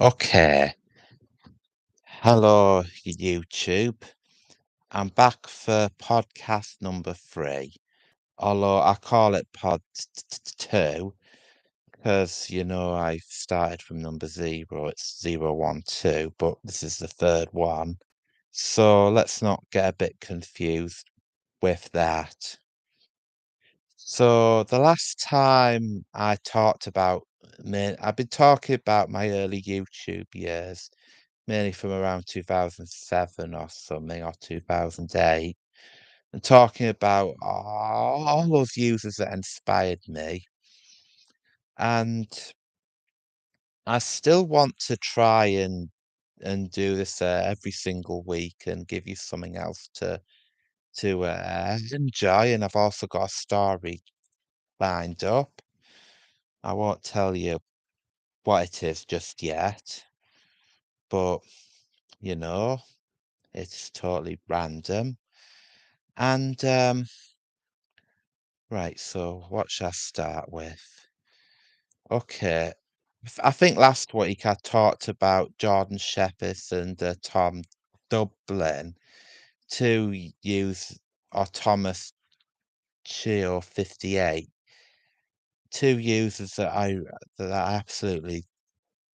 Okay. Hello, YouTube. I'm back for podcast number 3. Although I call it pod 2 because, I started from number 0. It's 012, but this is the third one. So let's not get a bit confused with that. So the last time I talked about, I've been talking about my early YouTube years, mainly from around 2007 or something, or 2008, and talking about all those users that inspired me. And I still want to try and do this every single week and give you something else to enjoy. And I've also got a story lined up. I won't tell you what it is just yet, but you know, it's totally random. And right, so what shall I start with? Okay. I think last week I talked about Jordan Shepherd and Tom Dublin, two use or Thomas Chio 58, two users that I absolutely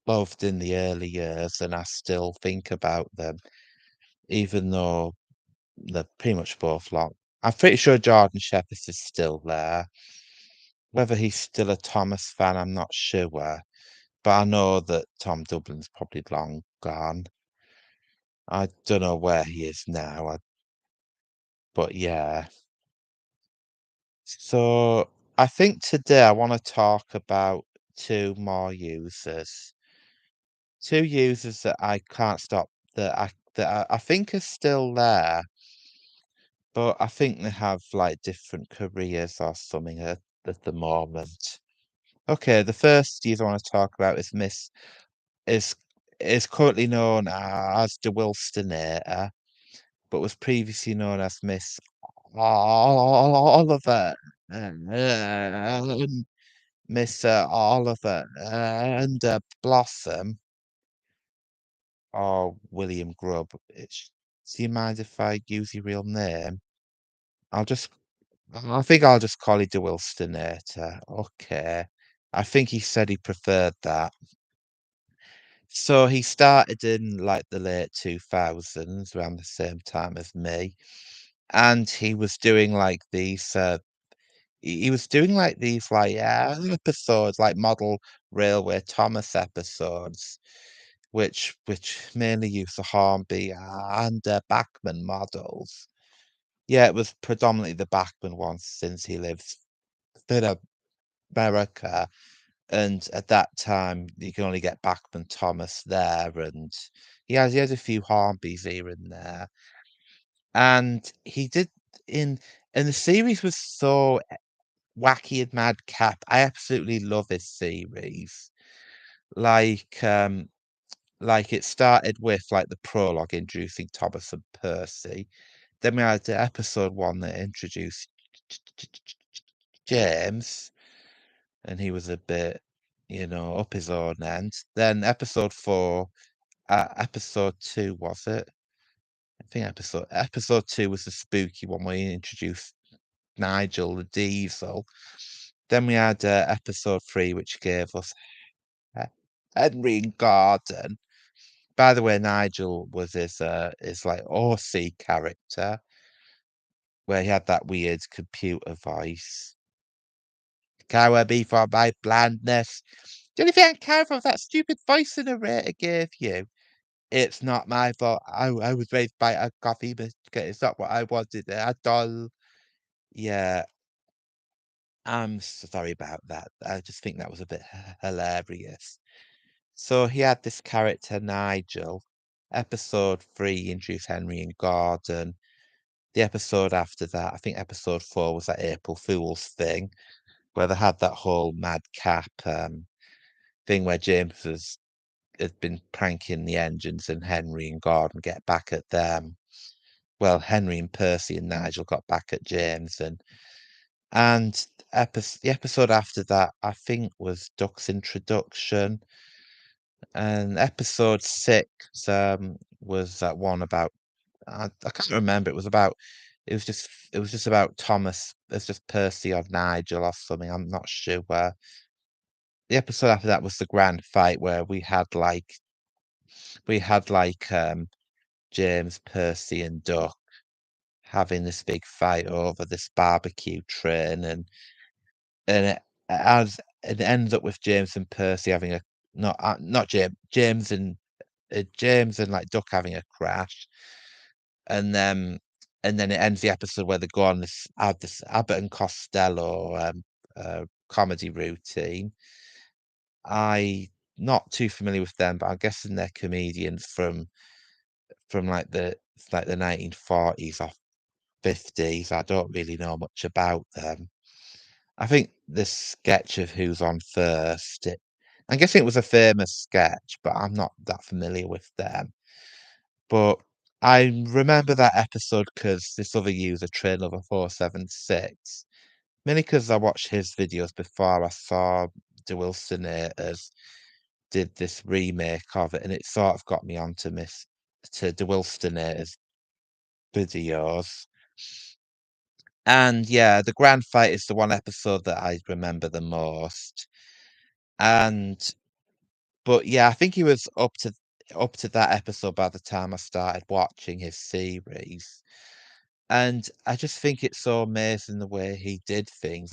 loved in the early years, and I still think about them, even though they're pretty much both long. I'm pretty sure Jordan Shepherd is still there. Whether he's still a Thomas fan, I'm not sure. But I know that Tom Dublin's probably long gone. I don't know where he is now, but yeah. So I think today I want to talk about two more users. Two users that I can't stop that I think are still there, but I think they have like different careers or something at the moment. Okay, the first user I want to talk about is is currently known as the Wilstonator, but was previously known as Miss Oliver. Miss Oliver and Blossom or William Grubb. Do you mind if I use your real name? I'll just, I think I'll just call you the Wilstonator. Okay. I think he said he preferred that. So he started in like the late 2000s, around the same time as me, and he was doing like these. He was doing like these like episodes, like model Railway Thomas episodes, which mainly use the Hornby and Bachman models. Yeah, it was predominantly the Bachman ones since he lives in America. And at that time, you can only get Bachman Thomas there, and he had a few Hornbys here and there, and he did in and the series was so wacky and madcap. I absolutely love this series. Like, like it started with like the prologue introducing Thomas and Percy. Then we had episode 1 that introduced James, and he was a bit, up his own end. Then episode 4, episode 2 was it? I think episode 2 was the spooky one where he introduced Nigel the Diesel. Then we had episode 3, which gave us He- Henry and Gordon. By the way, Nigel was his like Horsey character, where he had that weird computer voice. Cower before my blandness. The only thing I care for is that stupid voice the narrator gave you. It's not my fault. I was raised by a coffee biscuit. It's not what I wanted at all. Yeah, I'm sorry about that. I just think that was a bit hilarious. So he had this character, Nigel. Episode 3 introduced Henry and Gordon. The episode after that, I think episode 4 was that April Fool's thing, where they had that whole madcap thing where had been pranking the engines and Henry and Gordon get back at them. Well, Henry and Percy and Nigel got back at James and the episode after that, I think was Duck's introduction, And episode 6 was that one about I can't remember. It was just about Thomas. It's just Percy or Nigel or something. I'm not sure where. The episode after that was the grand fight where we had like James, Percy, and Duck having this big fight over this barbecue train, and it ends up with James and Percy having a not James and like Duck having a crash, and then it ends the episode where they go on this Abbott and Costello comedy routine. I not too familiar with them, but I'm guessing they're comedians from like the 1940s or 50s. I don't really know much about them. I think the sketch of Who's On First, I'm guessing it was a famous sketch, but I'm not that familiar with them. But I remember that episode because this other user, Train Lover 476, mainly because I watched his videos before I saw the Wilsonators did this remake of it, and it sort of got me onto the Wilsonators videos. And yeah, the grand fight is the one episode that I remember the most. And but yeah, I think he was up to that episode by the time I started watching his series. And I just think it's so amazing the way he did things.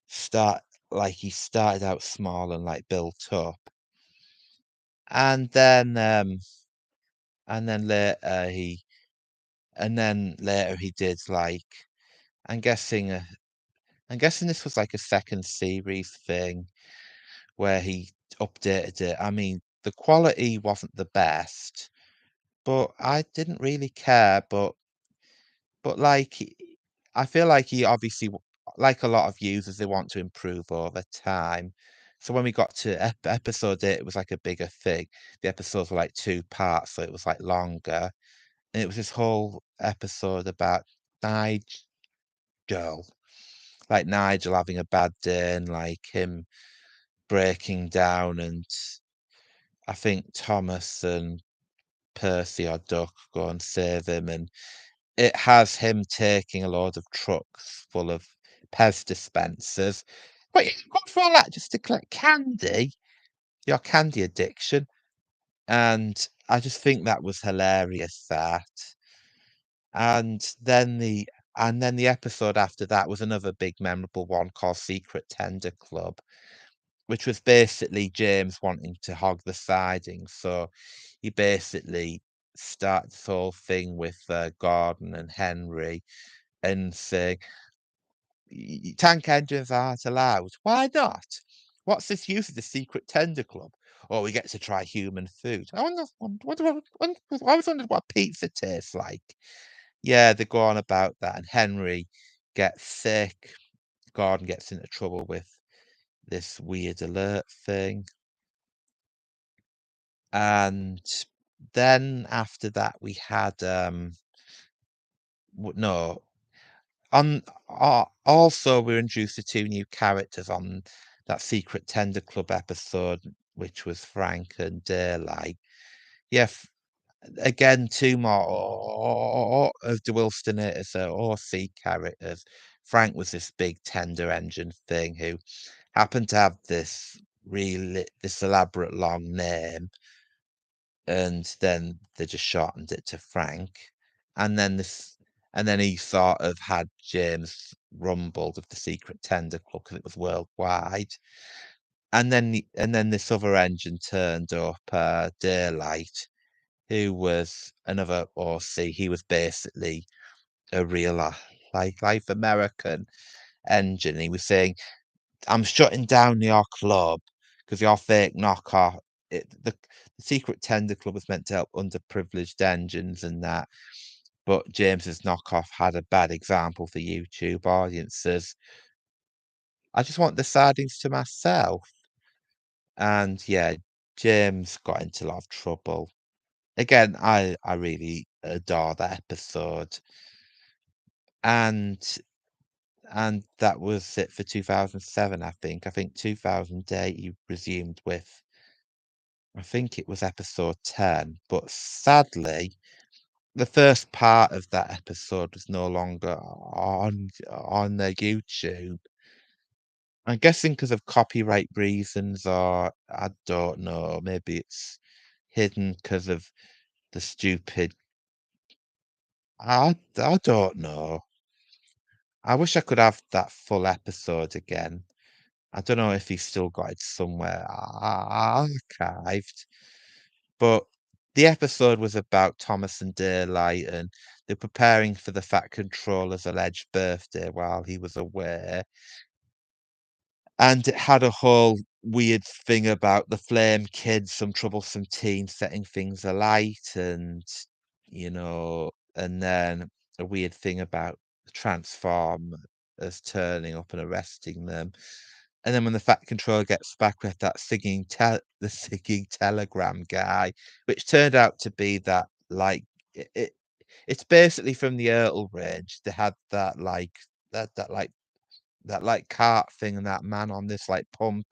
Start he started out small and like built up. And then and then later he he did like I'm guessing uh, I'm guessing this was like a second series thing where he updated it. I mean, the quality wasn't the best, but I didn't really care. But I feel like he obviously, like a lot of users, they want to improve over time. So when we got to episode 8, it was like a bigger thing. The episodes were like 2 parts, so it was like longer. And it was this whole episode about Nigel, like Nigel having a bad day and like him breaking down, and I think Thomas and Percy or Duck go and save him, and it has him taking a load of trucks full of Pez dispensers. But you've got for all that just to collect candy, your candy addiction. And I just think that was hilarious that. And then the episode after that was another big memorable one called Secret Tender Club, which was basically James wanting to hog the siding. So he basically started this whole thing with Gordon and Henry and saying, Tank engines aren't allowed. Why not? What's this use of the secret tender club? Oh, we get to try human food. I always wondered what pizza tastes like. Yeah, they go on about that, and Henry gets sick. Gordon gets into trouble with this weird alert thing. And then after that, we had no, on also we're introduced to 2 new characters on that Secret Tender Club episode, which was Frank and Daylight. Yeah, again, 2 more of the Wilstonators or C characters. Frank was this big tender engine thing who happened to have this elaborate long name, and then they just shortened it to Frank. And then he sort of had James rumbled of the Secret Tender Club because it was worldwide. And then this other engine turned up, Daylight, who was another OC. He was basically a real life American engine. He was saying, I'm shutting down your club because your fake knockoff. The Secret Tender Club was meant to help underprivileged engines and that, but James's knockoff had a bad example for YouTube audiences. I just want the sardines to myself. And yeah, James got into a lot of trouble. Again, I really adore that episode. And that was it for 2007, I think. I think 2008 he resumed with I think it was episode 10, but sadly, the first part of that episode was no longer on the YouTube. I'm guessing because of copyright reasons, or I don't know, maybe it's hidden because of the stupid. I don't know. I wish I could have that full episode again. I don't know if he's still got it somewhere archived, but the episode was about Thomas and Daylight, and they're preparing for the Fat Controller's alleged birthday while he was away. And it had a whole weird thing about the Flame Kids, some troublesome teens setting things alight, and then a weird thing about the Transformers turning up and arresting them. And then when the Fat Controller gets back with that the singing telegram guy, which turned out to be that like it's basically from the Ertl range. They had that that like that like cart thing and that man on this like pump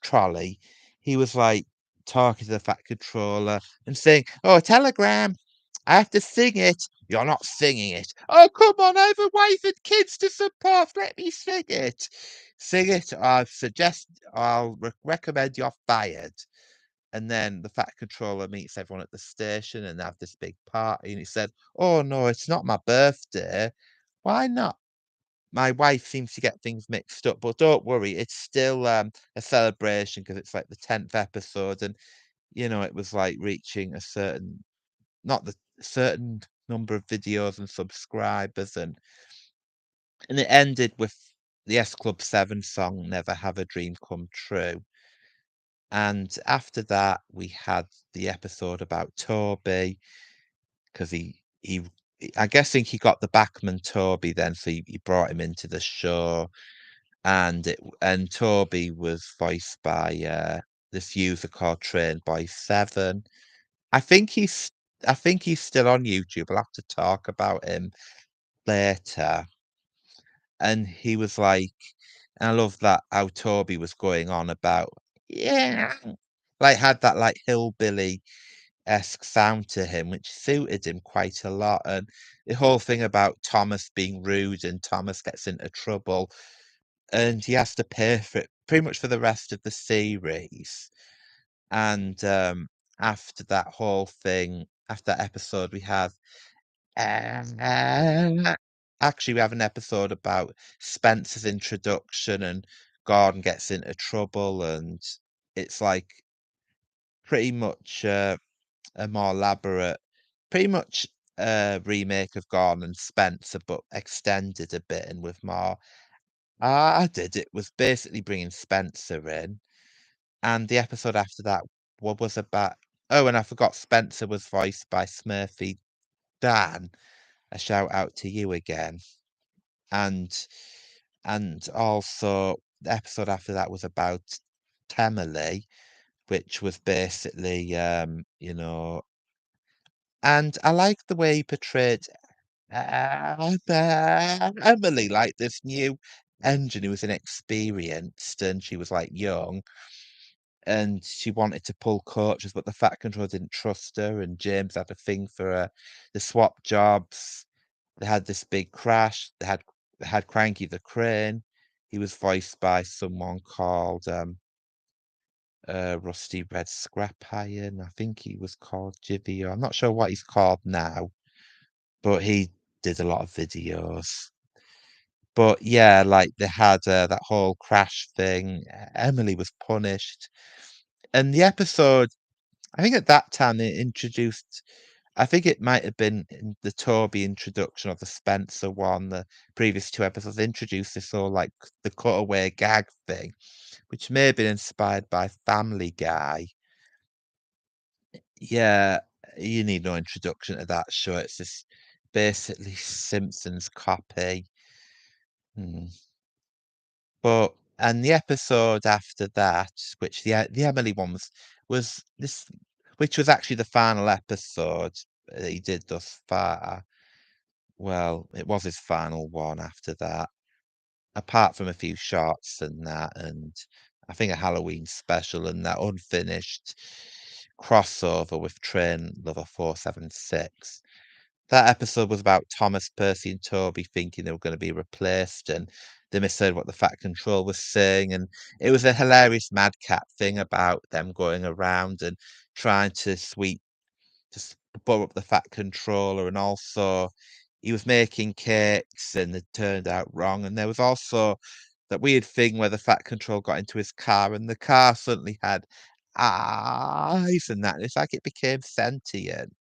trolley. He was like talking to the Fat Controller and saying, "Oh, a telegram. I have to sing it." "You're not singing it." "Oh, come on, I have a wife and kids to support. Let me sing it." "Sing it, or recommend you're fired." And then the Fat Controller meets everyone at the station and they have this big party. And he said, "Oh no, it's not my birthday." "Why not?" "My wife seems to get things mixed up, but don't worry, it's still a celebration because it's like the 10th episode." And it was like reaching a certain not the certain number of videos and subscribers, and it ended with the S Club 7 song "Never Have a Dream Come True." And after that, we had the episode about Toby because I'm guessing he got the Bachman Toby then, so he brought him into the show. And Toby was voiced by this user called Train Boy 7. I think he's I think he's still on YouTube. I'll have to talk about him later. And he was like, and I love that how Toby was going on about, yeah, like had that like hillbilly-esque sound to him, which suited him quite a lot. And the whole thing about Thomas being rude and Thomas gets into trouble and he has to pay for it pretty much for the rest of the series. And after that whole thing, after that episode, we have uh, actually we have an episode about Spencer's introduction and Gordon gets into trouble, and it's like pretty much a more elaborate, pretty much a remake of Gordon and Spencer, but extended a bit and with more. I did. It was basically bringing Spencer in, and the episode after that what was about. Oh, and I forgot Spencer was voiced by Smurfy Dan. A shout out to you again. And also the episode after that was about Temily, which was basically and I liked the way he portrayed Emily, like this new engine who was inexperienced and she was like young and she wanted to pull coaches, but the Fat Control didn't trust her, and James had a thing for her. They swapped jobs. They had this big crash. They had Cranky the Crane. He was voiced by someone called Rusty Red Scrap Iron. I think he was called Jivio. I'm not sure what he's called now, but he did a lot of videos. But yeah, like they had that whole crash thing. Emily was punished, and the episode. I think at that time they introduced. I think it might have been in the Toby introduction or the Spencer one. The previous two episodes introduced this all like the cutaway gag thing, which may have been inspired by Family Guy. Yeah, you need no introduction to that show. It's this basically Simpsons copy. Hmm. And the episode after that, which the Emily one was this, which was actually the final episode that he did thus far. Well, it was his final one after that, apart from a few shots and that, and I think a Halloween special and that unfinished crossover with Train Lover 476. That episode was about Thomas, Percy, and Toby thinking they were going to be replaced, and they misheard what the Fat Control was saying, and it was a hilarious madcap thing about them going around and trying to just blow up the Fat Controller, and also he was making cakes and it turned out wrong, and there was also that weird thing where the Fat Control got into his car and the car suddenly had eyes and that. And it's like it became sentient.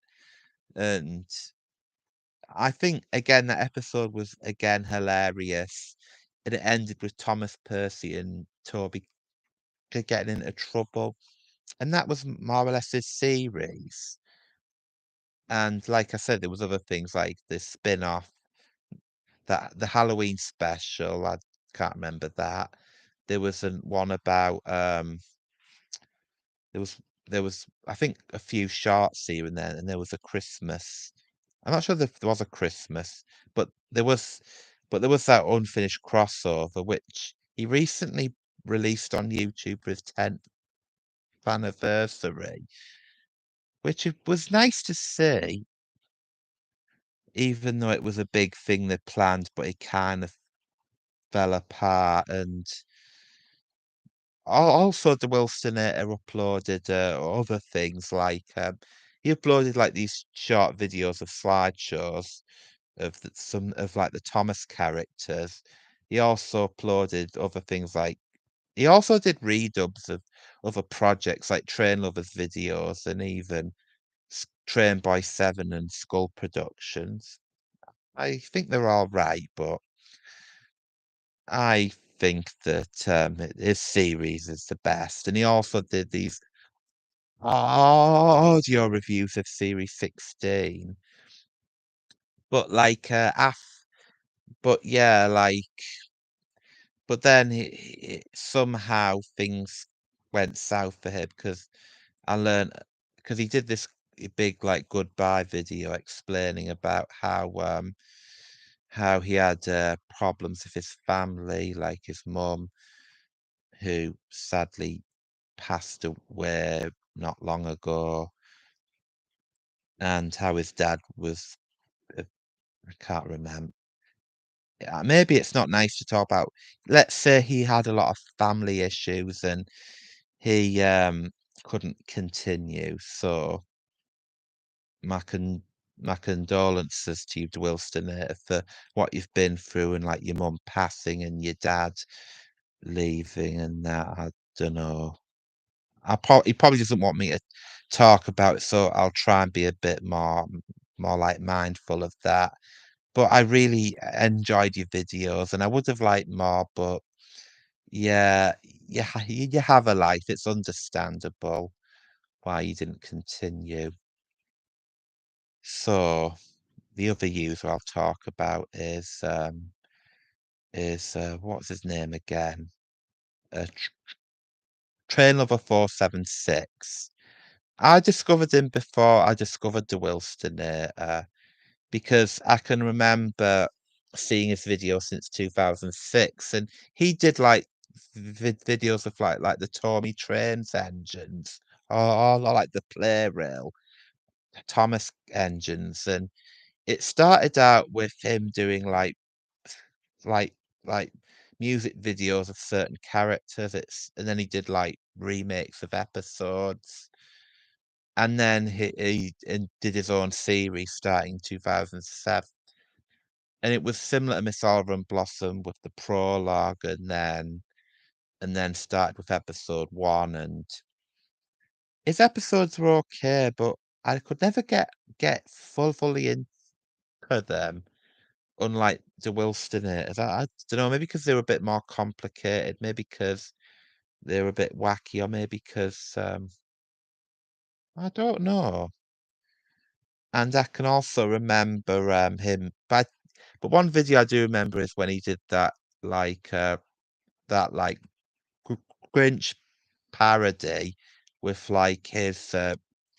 And I think again that episode was again hilarious. And it ended with Thomas Percy and Toby getting into trouble. And that was more or less his series. And like I said, there was other things like the spin-off, that the Halloween special. I can't remember that. There was one about there was there was I think a few shorts here and there, and there was a Christmas. I'm not sure if there was a Christmas, but there was that unfinished crossover which he recently released on YouTube for his 10th anniversary, which it was nice to see, even though it was a big thing they planned, but it kind of fell apart. And also, the Wilsonator uploaded other things like he uploaded like these short videos of slideshows of some of like the Thomas characters. He also uploaded other things like he also did redubs of other projects like Train Lovers videos and even Train Boy 7 and Skull Productions. I think they're all right, but I think that his series is the best. And he also did these audio reviews of Series 16. But like but yeah, like but then somehow things went south for him because I learned because he did this big like goodbye video explaining about how he had problems with his family, like his mum, who sadly passed away not long ago, and how his dad was, uh, I can't remember. Maybe it's not nice to talk about. Let's say he had a lot of family issues and he couldn't continue. So my con my condolences to you, Wilston, for what you've been through and like your mum passing and your dad leaving and that. I don't know. He probably doesn't want me to talk about it, so I'll try and be a bit more like mindful of that. But I really enjoyed your videos, and I would have liked more. But yeah, you have a life. It's understandable why you didn't continue. So the other user I'll talk about is what's his name again? Train Lover 476. I discovered him before I discovered the Wilstonator because I can remember seeing his video since 2006, and he did like videos of like the Tommy Trains engines or like the Play Rail Thomas engines, and it started out with him doing like like music videos of certain characters. And then he did like remakes of episodes. And then he did his own series starting in 2007. And it was similar to Miss Oliver and Blossom with the prologue and then started with episode one. And his episodes were okay, but I could never get fully into them, unlike the Wilstonators. I don't know, maybe because they were a bit more complicated, maybe because they were a bit wacky, or maybe because I don't know. And I can also remember him, but one video I do remember is when he did like uh that like Gr- Grinch parody with like his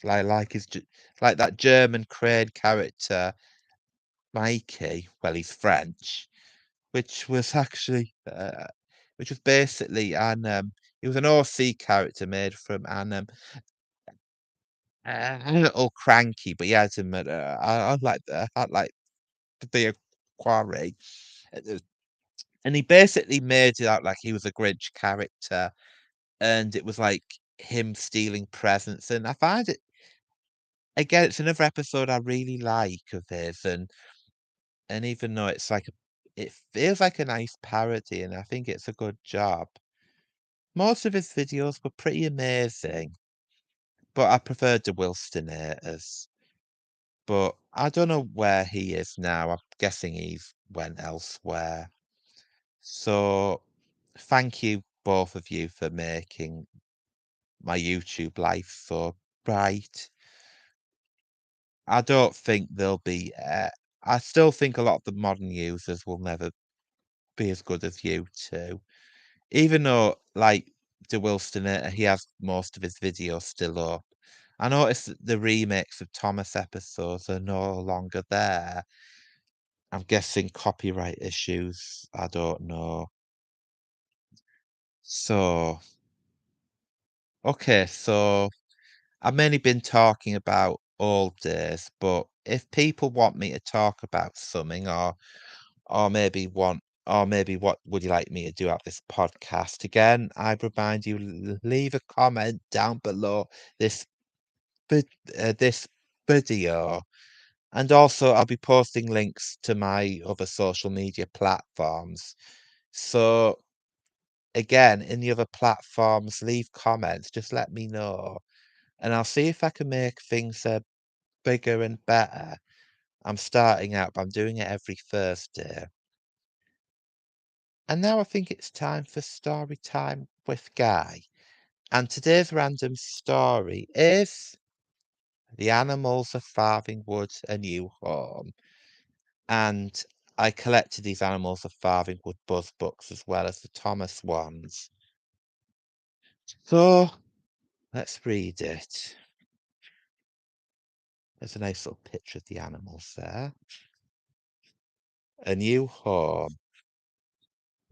like his like that German crane character Mikey. Well, he's French, which was actually which was basically an He was an OC character made from a little cranky, but he had him at, I like the quarry, and he basically made it out like he was a Grinch character, and it was like him stealing presents, and I find it again, it's another episode I really like of his, and even though it's like it feels like a nice parody, and I think it's a good job. Most of his videos were pretty amazing, but I preferred the Wilstonators. But I don't know where he is now. I'm guessing he's went elsewhere. So thank you both of you for making my YouTube life so bright. I don't think there'll be. I still think a lot of the modern users will never be as good as you two. Even though, like the Wilstonator, he has most of his videos still up. I noticed that the remakes of Thomas episodes are no longer there. I'm guessing copyright issues. I don't know. So, okay, so I've mainly been talking about old days, but if people want me to talk about something or maybe what would you like me to do at this podcast again, I remind you leave a comment down below this vid- this video, and also I'll be posting links to my other social media platforms. So again, in the other platforms, leave comments, just let me know, and I'll see if I can make things bigger and better. I'm starting out, but I'm doing it every Thursday. And now I think it's time for story time with Guy. And today's random story is The Animals of Farthingwood, A New Home. And I collected these Animals of Farthingwood Buzz books as well as the Thomas ones. So let's read it. There's a nice little picture of the animals there. A New Home,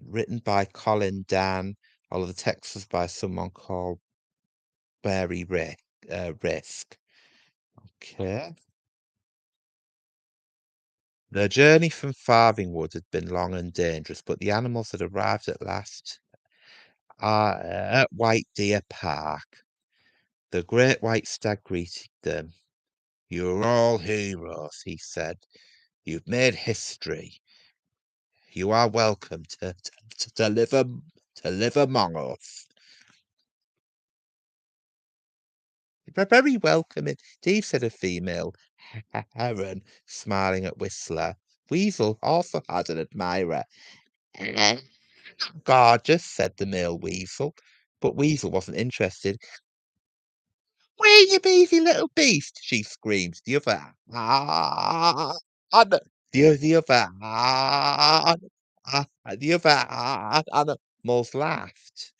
written by Colin Dan, although the text was by someone called Risk. Okay. Their journey from Farthingwood had been long and dangerous, but the animals had arrived at last at White Deer Park. The great white stag greeted them. "You're all heroes," he said. "You've made history. You are welcome to live among us." "You're very welcome indeed," said a female heron, smiling at Whistler. Weasel also had an admirer. "Gorgeous," said the male weasel, but Weasel wasn't interested. "Where you beefy little beast?" she screamed. The other animals laughed.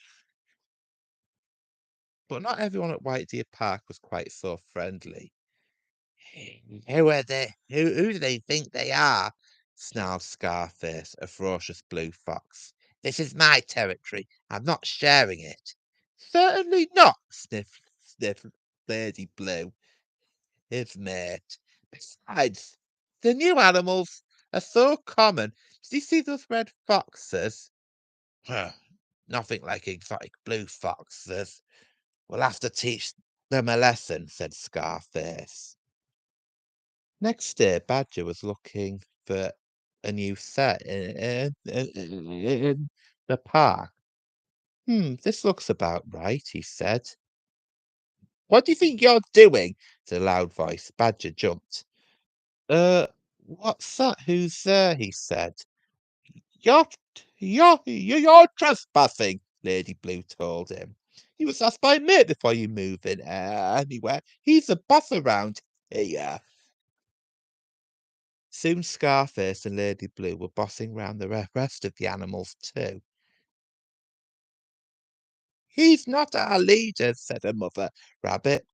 But not everyone at White Deer Park was quite so friendly. "Who are they? Who do they think they are?" snarled Scarface, a ferocious blue fox. "This is my territory. I'm not sharing it." "Certainly not," sniffed Lady Blue, his mate. "Besides, the new animals are so common. Did you see those red foxes?" "Huh, nothing like exotic blue foxes. We'll have to teach them a lesson," said Scarface. Next day, Badger was looking for a new set in the park. This looks about right," he said. "What do you think you're doing?" said a loud voice. Badger jumped. "Uh, what's that? Who's there?" he said. "You're you're trespassing," Lady Blue told him. "You was asked by me before you move in anywhere. He's the boss around here." Soon Scarface and Lady Blue were bossing round the rest of the animals too. "He's not our leader," said a mother rabbit.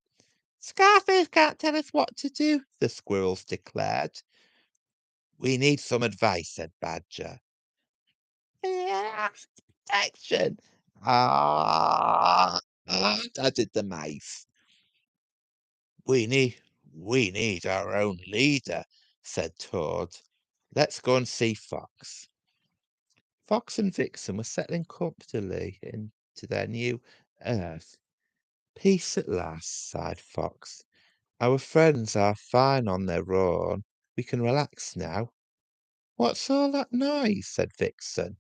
"Scarface can't tell us what to do," the squirrels declared. "We need some advice," said Badger. "Yeah, protection," Ah, added the mice. We need, we need our own leader, said Toad. Let's go and see Fox. Fox and Vixen were settling comfortably into their new earth. Peace at last, sighed Fox. Our friends are fine on their own. We can relax now. What's all that noise? Said Vixen.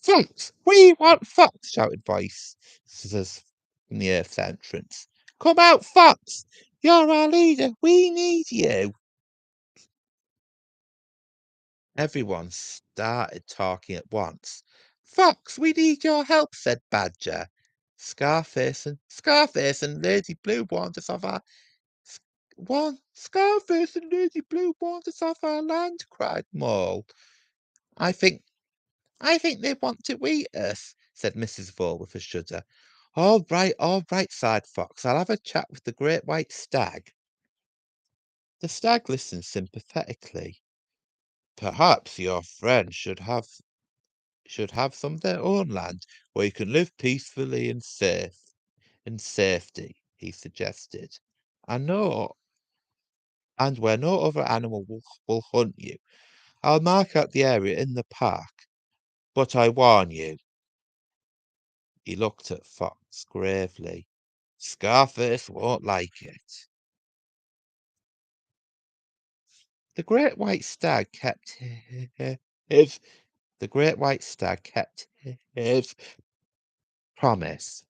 Fox! We want Fox! Shouted voices from the Earth's entrance. Come out, Fox! You're our leader. We need you. Everyone started talking at once. Fox, we need your help, said Badger. Scarface and Lady Blue warned us of our Scarface and Lady Blue warned us off our land, cried Mole. I think I think they want to eat us, said Mrs. Vole with a shudder. All right, sighed Fox. I'll have a chat with the great white stag. The stag listened sympathetically. Perhaps your friends should have some of their own land where you can live peacefully and safe in safety, he suggested. I know, and where no other animal will hunt you. I'll mark out the area in the park, but I warn you. He looked at Fox gravely. Scarface won't like it. The great white stag kept his the great white stag kept his promise,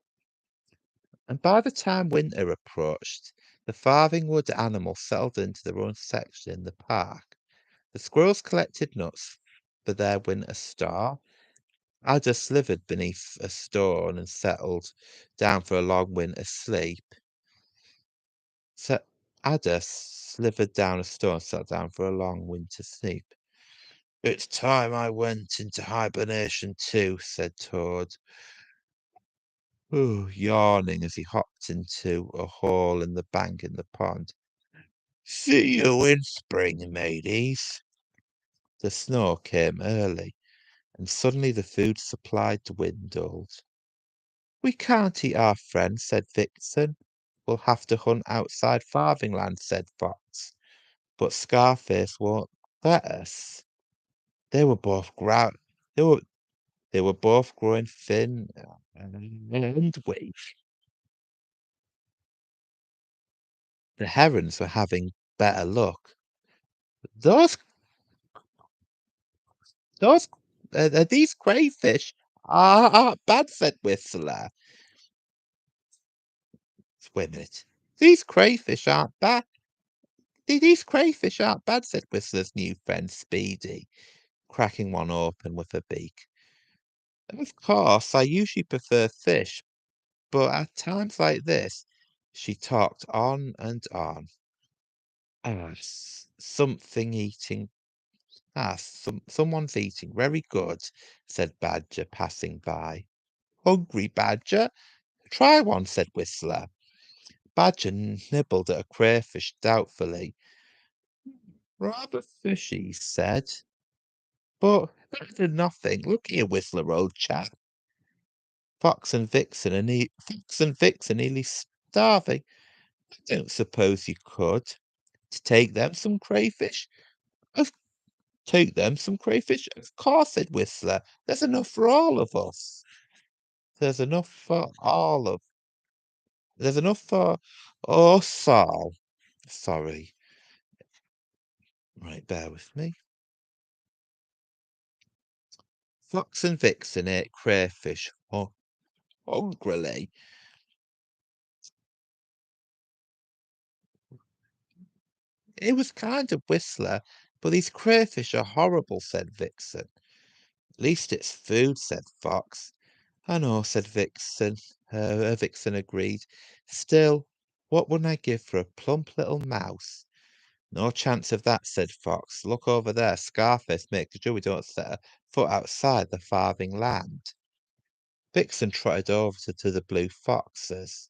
and by the time winter approached, the farthing wood animals settled into their own section in the park. The squirrels collected nuts for their winter store. Ada slithered beneath a stone and settled down for a long winter sleep. So Ada slithered down a stone and settled down for a long winter sleep. It's time I went into hibernation too, said Toad, yawning as he hopped into a hole in the bank in the pond. See you in spring, mateys. The snow came early, and suddenly the food supply dwindled. We can't eat our friends, said Vixen. We'll have to hunt outside Farthingland, said Fox. But Scarface won't let us. They were both grow- they were they were both growing thin and weak. The herons were having better luck. Those those these crayfish aren't bad, said Whistler. Wait a minute. These crayfish aren't bad. These crayfish aren't bad, said Whistler's new friend Speedy, cracking one open with her beak. Of course, I usually prefer fish, but at times like this, she talked on and on. Something eating. Someone's eating. Very good, said Badger, passing by. Hungry, Badger? Try one, said Whistler. Badger nibbled at a crayfish doubtfully. Rather fishy, he said. But better than nothing. Look here, Whistler, old chap. Fox and Vixen nearly starving. I don't suppose you could. To take them some crayfish? Of take them some crayfish? Of course, said Whistler. There's enough for all of us. There's enough for all of. There's enough for us all. Sorry. Right, bear with me. Fox and Vixen ate crayfish hungrily. It was kind of Whistler, but these crayfish are horrible, said Vixen. At least it's food, said Fox. I know, said Vixen. Vixen agreed. Still, what wouldn't I give for a plump little mouse? No chance of that, said Fox. Look over there. Scarface makes sure we don't set a foot outside the farthing land. Vixen trotted over to the blue foxes.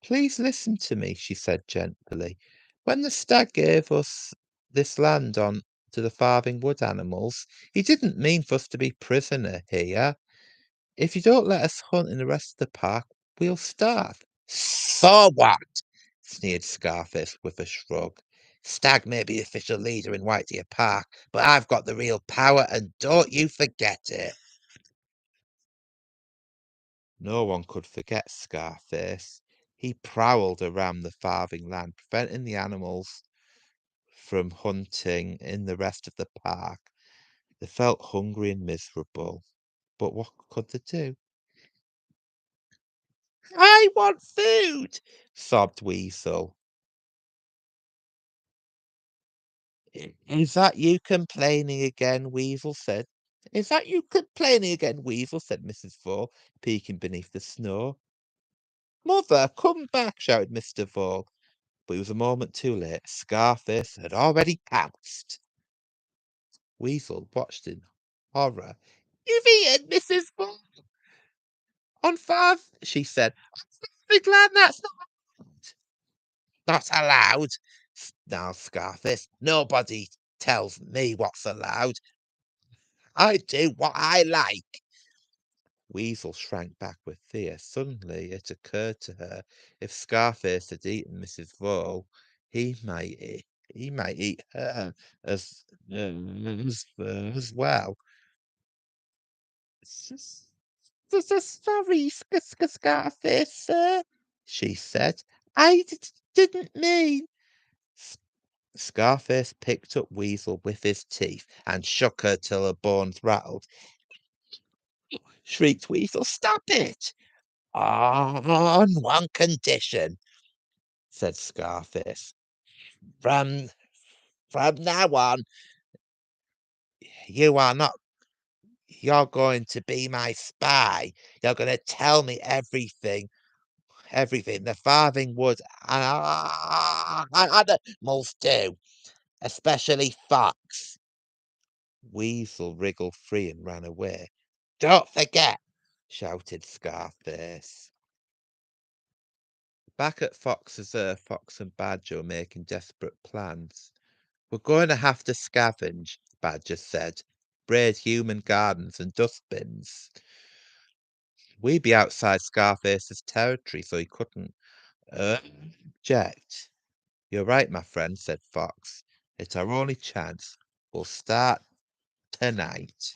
Please listen to me, she said gently. When the stag gave us this land on to the farthing wood animals, he didn't mean for us to be prisoner here. If you don't let us hunt in the rest of the park, we'll starve. So what? Sneered Scarface with a shrug. Stag may be the official leader in White Deer Park, but I've got the real power, and don't you forget it. No one could forget Scarface. He prowled around the farthing land, preventing the animals from hunting in the rest of the park. They felt hungry and miserable, but what could they do? I want food, sobbed Weasel. Is that you complaining again? Weasel said. Is that you complaining again? Weasel said Mrs. Vole, peeking beneath the snow. Mother, come back, shouted Mr. Vole. But he was a moment too late. Scarface had already pounced. Weasel watched in horror. You've eaten Mrs. Vole. On five, she said. I'm glad that's not allowed. Snarled Scarface. Nobody tells me what's allowed. I do what I like. Weasel shrank back with fear. Suddenly it occurred to her if Scarface had eaten Mrs. Vole, he might eat, he might eat her as well. S- Sorry, Scarface, sir, she said. Didn't mean. S- Scarface picked up Weasel with his teeth and shook her till her bones rattled. Shrieked Weasel, stop it! On one condition, said Scarface. From from now on, you are not you're going to be my spy. You're going to tell me everything, everything the farthing wood and animals do, especially Fox. Weasel wriggled free and ran away. Don't forget, shouted Scarface. Back at Fox's Earth, Fox and Badger were making desperate plans. We're going to have to scavenge, Badger said. Raid human gardens and dustbins. We'd be outside Scarface's territory, so he couldn't object. You're right, my friend, said Fox. It's our only chance. We'll start tonight.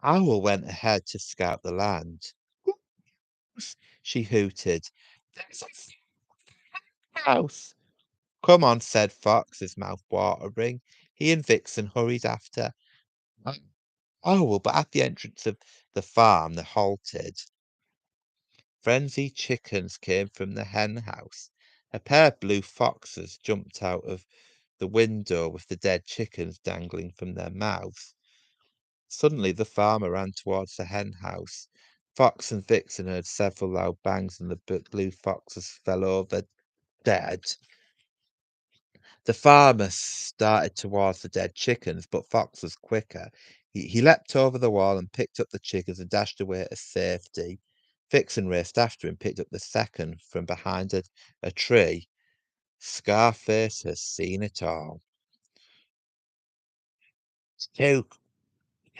Owl went ahead to scout the land. She hooted. There's a house. Come on, said Fox, his mouth watering. He and Vixen hurried after. Oh, well, but at the entrance of the farm, they halted. Frenzied chickens came from the hen house. A pair of blue foxes jumped out of the window with the dead chickens dangling from their mouths. Suddenly, the farmer ran towards the hen house. Fox and Vixen heard several loud bangs, and the blue foxes fell over dead. The farmer started towards the dead chickens, but Fox was quicker. He leapt over the wall and picked up the chickens and dashed away to safety. Vixen raced after him, picked up the second from behind a tree. Scarface has seen it all. Who,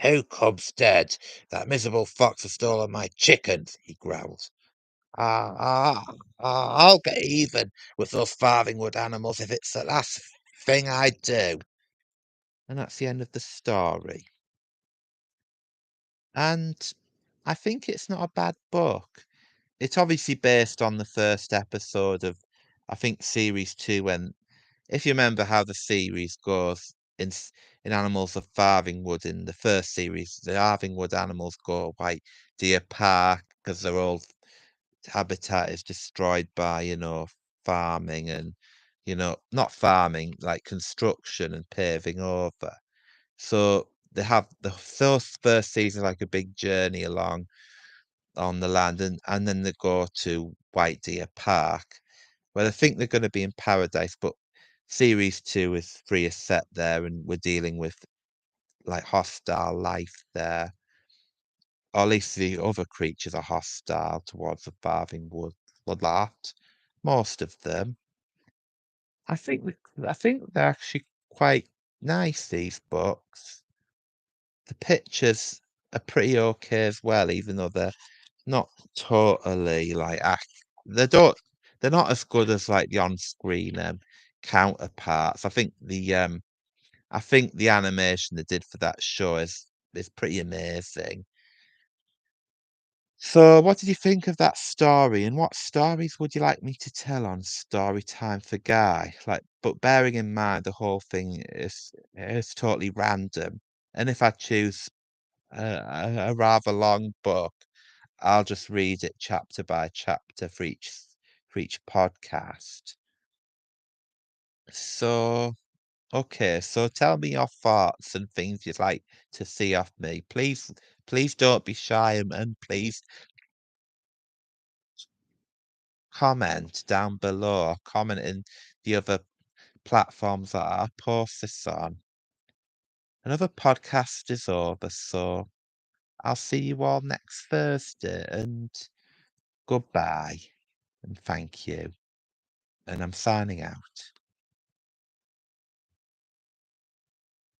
who comes dead? That miserable fox has stolen my chickens, he growled. I'll get even with those farthingwood animals if it's the last thing I do. And that's the end of the story. And I think it's not a bad book. It's obviously based on the first episode of, I think, series two. When, if you remember how the series goes in Animals of Farthingwood in the first series, the Farthingwood animals go White Deer Park because their old habitat is destroyed by, farming and, not farming, like construction and paving over. So they have the first season like a big journey along on the land, and then they go to White Deer Park, where I think they're going to be in paradise. But series two is free is set there, and we're dealing with like hostile life there, or at least the other creatures are hostile towards the farthing woodlot. Most of them, I think they're actually quite nice. These books, the pictures. are pretty okay as well, even though they're not totally like they don't they're not as good as like the on-screen counterparts. I think the animation they did for that show is pretty amazing. So, what did you think of that story, and what stories would you like me to tell on Story Time for Guy? Like, but bearing in mind the whole thing is totally random, and if I choose a rather long book, I'll just read it chapter by chapter for each podcast. So, okay, so tell me your thoughts and things you'd like to see off me. Please don't be shy and please comment down below, comment in the other platforms that I post this on. Another podcast is over, so I'll see you all next Thursday and goodbye and thank you. And I'm signing out.